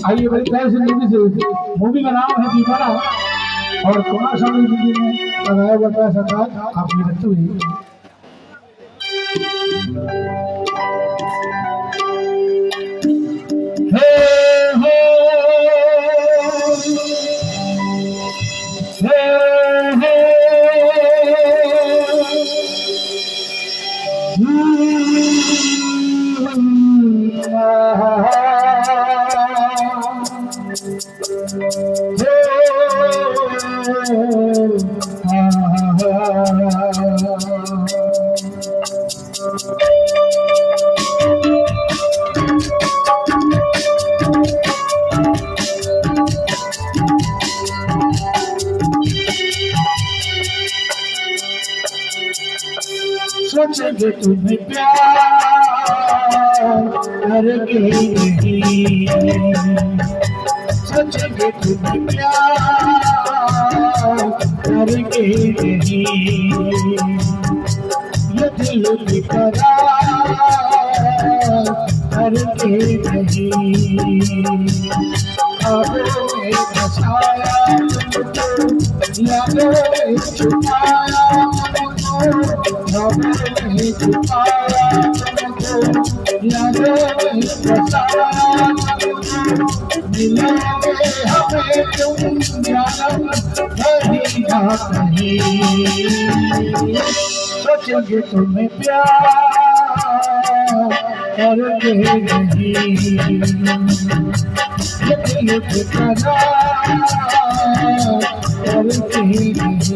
आइए बड़ी प्यार से मूवी से, मूवी का नाम है दीवाना और कुमार स्वामी जी ने लगाया हुआ सरकार आप ये रखते हुए सोचेंगे तुम्हें प्यार करके नहीं, सोचेंगे तुम्हें प्यार करके नहीं, ये दिल की करार करके नहीं, ख्वाबों में बसाया तुमको, यादों में छुपाया तुमको, ख्वाबों में छुपाया तुमको, यादों में बसाया तुमको, मिलोगे हमें तुम जानम कहीं ना कहीं, सोचेंगे तुम्हें प्यार करके नहीं, ये दिल की करार करके नहीं।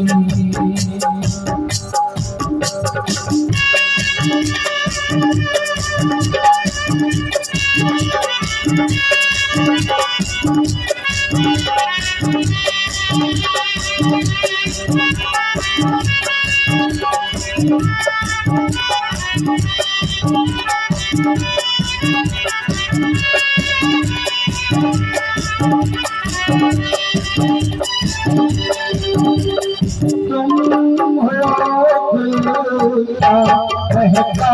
रहता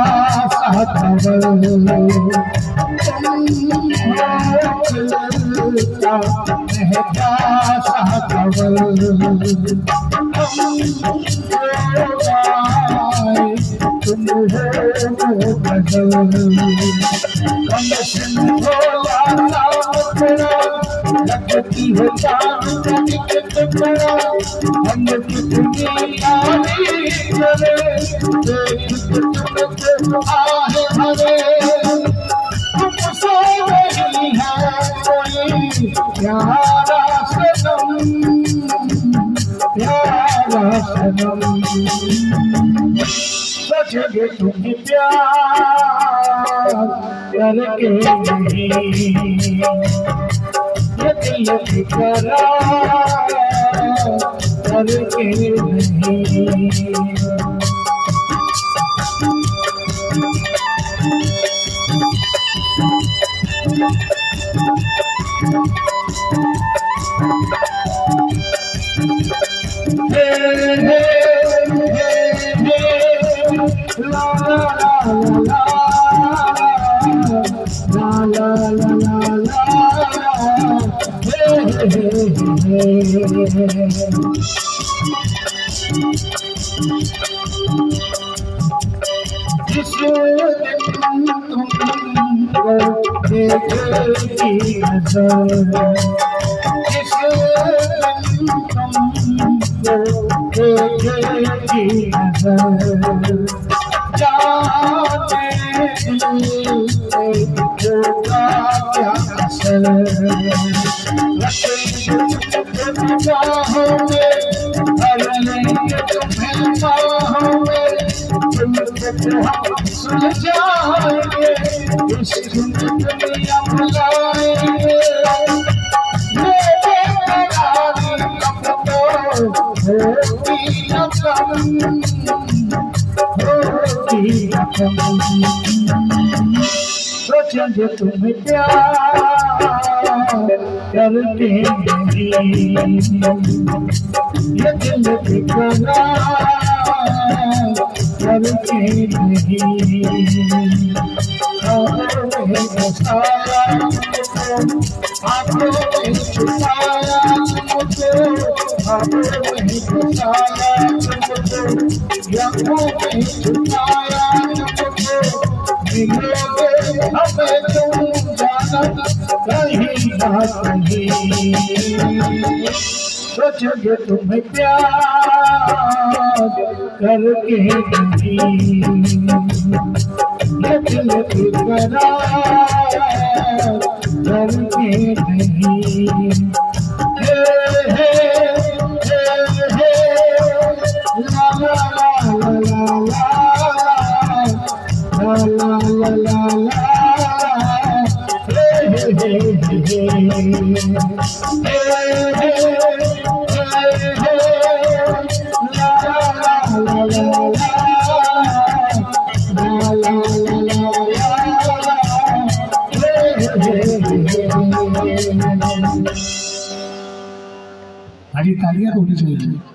साथवल, रहता साथवल, तुम हो बदल, कम सिंह लगती हो चांद के टुकड़ा, हम कितनी आनी करे, देख तुमको आहे भरे, तुमसे नहीं है कोई प्यारा सनम, प्यारा सनम, सोचेंगे तुम्हें प्यार करके नहीं, ये दिल की करार करके नहीं। हे हे हे हे ला ला ला ला ला ला ला ला, हे हे हे जिस दिन तुमको देखेगी नजर, जिस दिन तुमको देखेगी नजर, जाने दिल से होगा क्या असर, रखेंगे बाहों में, भर लेंगे तुम्हें बाहों में, तुमको हम सुलझाएंगे, इश्क में दुनिया बुलाएंगे, मेरे करारी अब तो होती न कम, होती न कम, सोचेंगे तुम्हें प्यार करके नहीं, ये दिल की करार करके नहीं, ख्वाबों में बसाया आंखों में छुपाया तुमको, आंखों में छुपाया तुमको, आंखों में छुपाया तुमको, मिलोगे हमें तुम जानत कहीं बात नहीं, सोचोगे तुम्हें प्यार करके नहीं, ये दिल की करार करके नहीं, हे हे हे हे ला ला ला ला ला ला ला ला ला हे हे हे हे तालियां होनी चाहिए।